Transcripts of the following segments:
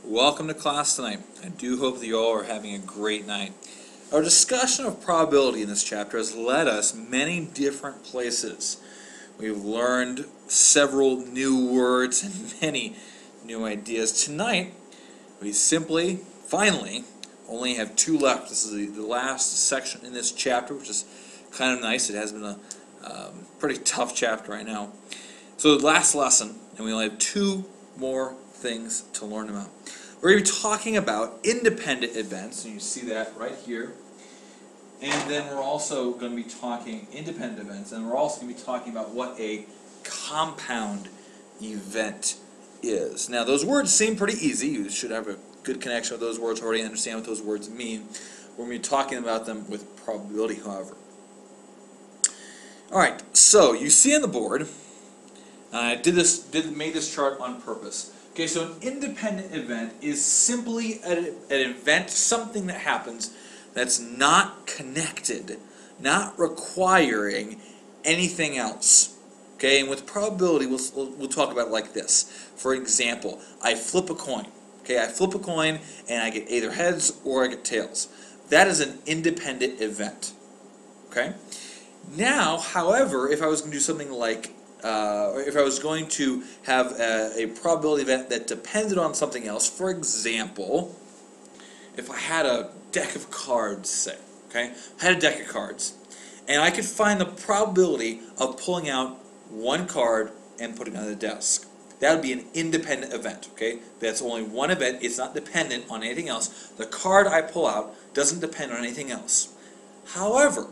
Welcome to class tonight. I do hope that you all are having a great night. Our discussion of probability in this chapter has led us many different places. We've learned several new words and many new ideas. Tonight, we finally, only have two left. This is the last section in this chapter, which is kind of nice. It has been a pretty tough chapter right now. So the last lesson, and we only have two more things to learn about. We're going to be talking about independent events, and you see that right here. And then we're also going to be talking independent events, and we're also going to be talking about what a compound event is. Now, those words seem pretty easy. You should have a good connection with those words, already understand what those words mean. We're going to be talking about them with probability, however. All right, so you see on the board, I made this chart on purpose. Okay, so an independent event is simply an event, something that happens that's not connected, not requiring anything else. Okay, and with probability, we'll talk about it like this. For example, I flip a coin. Okay, I flip a coin and I get either heads or I get tails. That is an independent event. Okay. Now, however, if I was going to do something like if I was going to have a probability event that depended on something else, for example, if I had a deck of cards, say, okay, I had a deck of cards, and I could find the probability of pulling out one card and putting it on the desk. That would be an independent event, okay? That's only one event. It's not dependent on anything else. The card I pull out doesn't depend on anything else. However,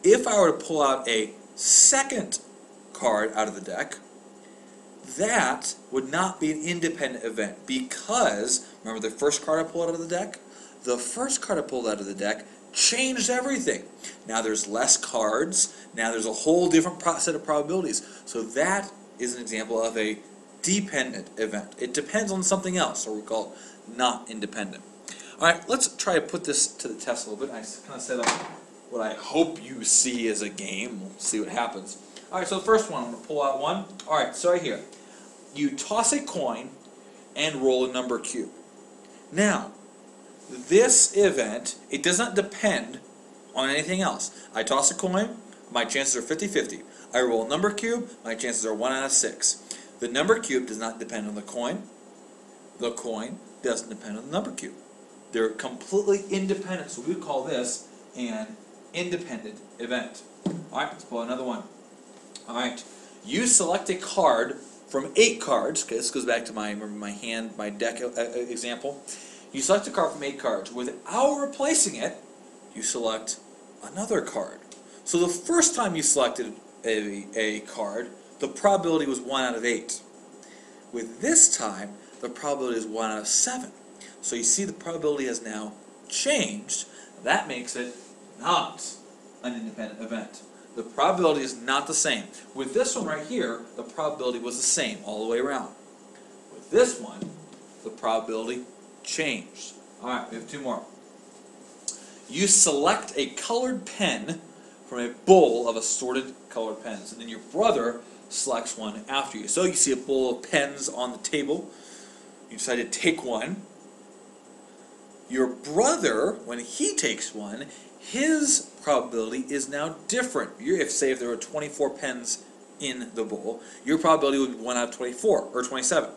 if I were to pull out a second card out of the deck, that would not be an independent event because, remember the first card I pulled out of the deck? The first card I pulled out of the deck changed everything. Now there's less cards, now there's a whole different set of probabilities. So that is an example of a dependent event. It depends on something else, or we call it not independent. Alright, let's try to put this to the test a little bit. I kind of set up what I hope you see as a game. We'll see what happens. Alright, so the first one, I'm going to pull out one. Alright, so right here. You toss a coin and roll a number cube. Now, this event, it does not depend on anything else. I toss a coin, my chances are 50-50. I roll a number cube, my chances are 1 out of 6. The number cube does not depend on the coin. The coin doesn't depend on the number cube. They're completely independent, so we would call this an independent event. Alright, let's pull another one. Alright, you select a card from 8 cards. Okay, this goes back to my deck example. You select a card from 8 cards. Without replacing it, you select another card. So the first time you selected a card, the probability was 1 out of 8. With this time, the probability is 1 out of 7. So you see the probability has now changed. That makes it not an independent event. The probability is not the same. With this one right here, the probability was the same all the way around. With this one, the probability changed. Alright, we have two more. You select a colored pen from a bowl of assorted colored pens, and then your brother selects one after you. So you see a bowl of pens on the table. You decide to take one. Your brother, when he takes one, his probability is now different. If there were 24 pens in the bowl, your probability would be 1 out of 24, or 27.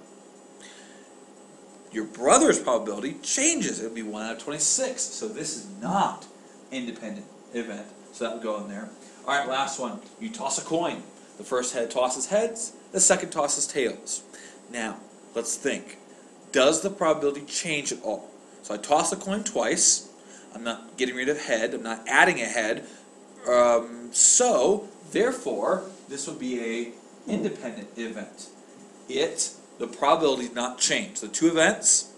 Your brother's probability changes. It would be 1 out of 26. So this is not independent event. So that would go in there. Alright, last one. You toss a coin. The first head tosses heads, the second tosses tails. Now, let's think. Does the probability change at all? So I toss the coin twice. I'm not getting rid of head. I'm not adding a head. So, therefore, this would be a independent event. The probability did not change. The two events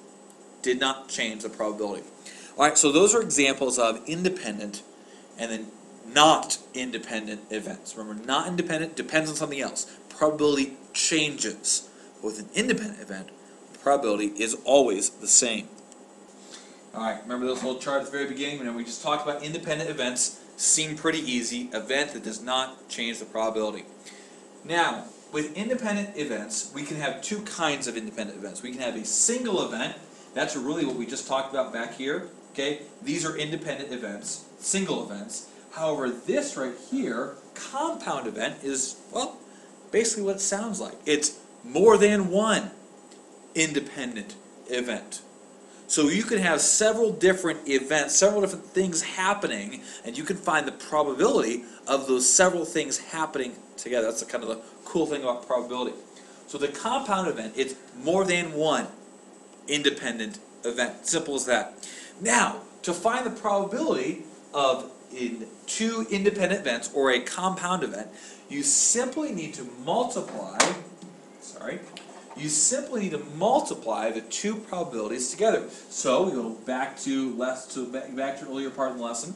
did not change the probability. Alright, so those are examples of independent and then not independent events. Remember, not independent depends on something else. Probability changes. With an independent event, the probability is always the same. Alright, remember those little charts at the very beginning? When we just talked about independent events, seem pretty easy. Event that does not change the probability. Now, with independent events, we can have two kinds of independent events. We can have a single event That's really what we just talked about back here. Okay, these are independent events, single events. However, this right here, compound event, is, well, basically what it sounds like. It's more than one independent event. So you can have several different events, several different things happening, and you can find the probability of those several things happening together. That's the kind of the cool thing about probability. So the compound event, it's more than one independent event. Simple as that. Now, to find the probability of in two independent events or a compound event, you simply need to multiply, the two probabilities together. So we go back to back to earlier part of the lesson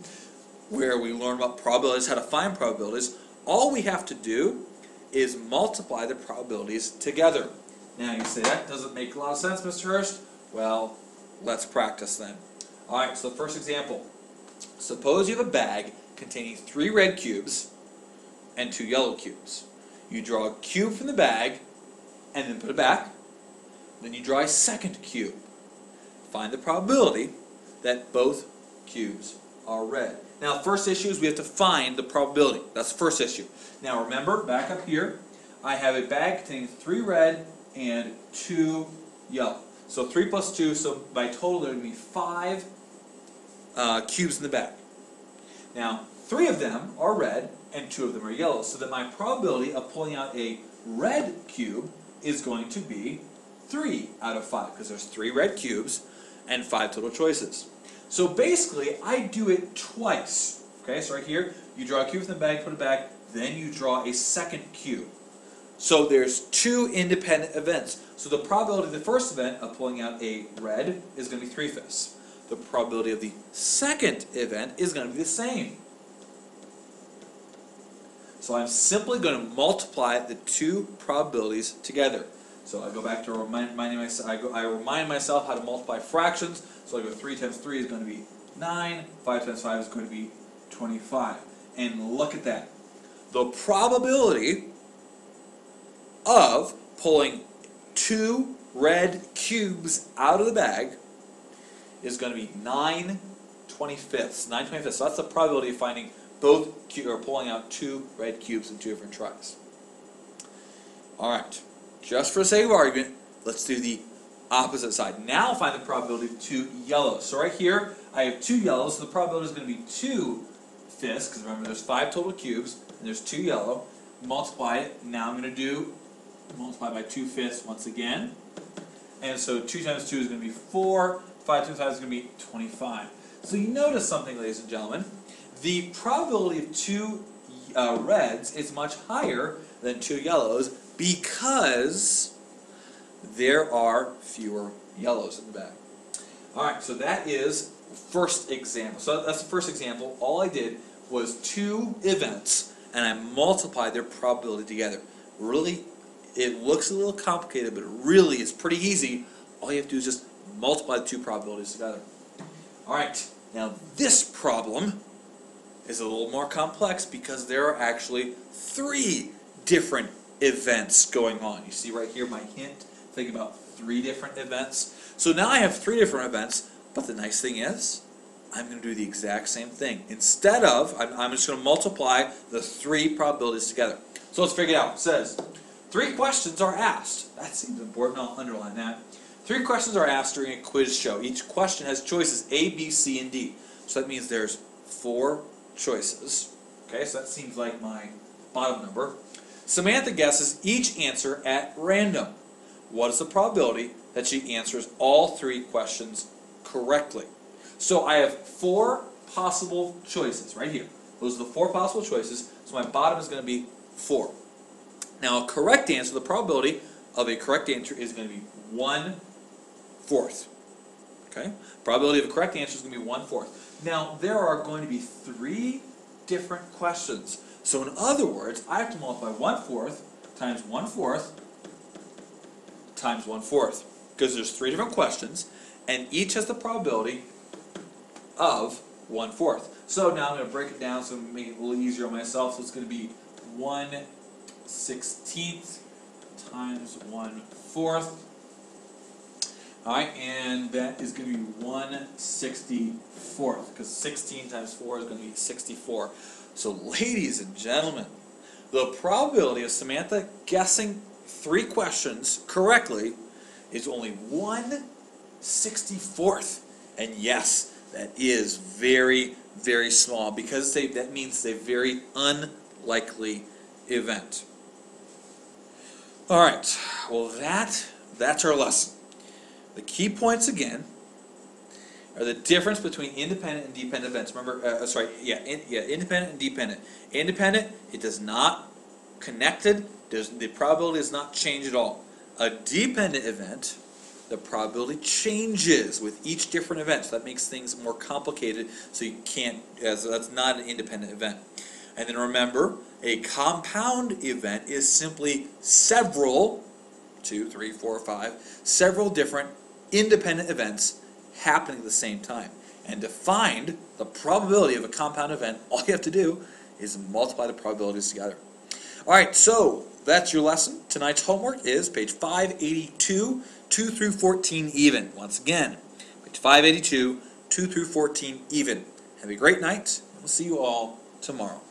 where we learned about probabilities, how to find probabilities. All we have to do is multiply the probabilities together. Now you say, that doesn't make a lot of sense, Mr. Hurst. Well, let's practice then. Alright, so the first example. Suppose you have a bag containing 3 red cubes and 2 yellow cubes. You draw a cube from the bag and then put it back. Then you draw a second cube. Find the probability that both cubes are red. Now, first issue is we have to find the probability. That's the first issue. Now remember, back up here, I have a bag containing 3 red and 2 yellow. So 3 plus 2, so by total there would be 5 cubes in the bag. Now, 3 of them are red and 2 of them are yellow, so that my probability of pulling out a red cube is going to be 3 out of 5, because there's 3 red cubes and 5 total choices. So basically, I do it twice. Okay, so right here, you draw a cube from the bag, put it back, then you draw a second cube. So there's 2 independent events. So the probability of the first event of pulling out a red is going to be 3/5. The probability of the second event is going to be the same. So I'm simply going to multiply the 2 probabilities together. So I go back to reminding myself. I remind myself how to multiply fractions. So I go 3 times 3 is going to be 9. 5 times 5 is going to be 25. And look at that. The probability of pulling 2 red cubes out of the bag is going to be 9/25. 9/25. So that's the probability of finding both or pulling out 2 red cubes in 2 different tries. All right. Just for the sake of argument, let's do the opposite side. Now find the probability of 2 yellows. So right here, I have 2 yellows, so the probability is going to be 2/5, because remember there's 5 total cubes, and there's 2 yellow. Multiply it. Now I'm going to multiply by 2/5 once again. And so 2 times 2 is going to be 4. 5 times 5 is going to be 25. So you notice something, ladies and gentlemen. The probability of 2 reds is much higher than 2 yellows because there are fewer yellows in the bag. Alright, so that is first example. So that's the first example. All I did was 2 events and I multiplied their probability together. Really, it looks a little complicated, but it really is pretty easy. All you have to do is just multiply the 2 probabilities together. Alright, now this problem is a little more complex because there are actually 3 different events going on. You see right here my hint, think about 3 different events. So now I have 3 different events, but the nice thing is, I'm going to do the exact same thing. Instead of, I'm just going to multiply the 3 probabilities together. So let's figure it out. It says, 3 questions are asked. That seems important, I'll underline that. 3 questions are asked during a quiz show. Each question has choices A, B, C, and D. So that means there's 4 choices. Okay, so that seems like my bottom number. Samantha guesses each answer at random. What is the probability that she answers all 3 questions correctly? So I have 4 possible choices right here. Those are the 4 possible choices. So my bottom is going to be 4. Now a correct answer, the probability of a correct answer is going to be 1/4. Okay? Probability of a correct answer is going to be 1/4. Now there are going to be 3 different questions. So in other words, I have to multiply 1/4 times 1/4 times 1/4. Because there's 3 different questions, and each has the probability of 1/4. So now I'm going to break it down so I'm going to make it a little easier on myself. So it's going to be 1/16 times 1/4. All right, and that is going to be 1/64th, because 16 times 4 is going to be 64. So, ladies and gentlemen, the probability of Samantha guessing 3 questions correctly is only 1/64th. And yes, that is very, very small, because that means it's a very unlikely event. All right, well that's our lesson. The key points again are the difference between independent and dependent events. Remember, independent and dependent. Independent, it does not connected. The probability does not change at all. A dependent event, the probability changes with each different event. So that makes things more complicated. So you can't. So that's not an independent event. And then remember, a compound event is simply several, 2, 3, 4, 5, several different independent events happening at the same time. And to find the probability of a compound event, all you have to do is multiply the probabilities together. All right, so that's your lesson. Tonight's homework is page 582, 2 through 14 even. Once again, page 582, 2 through 14 even. Have a great night, and we'll see you all tomorrow.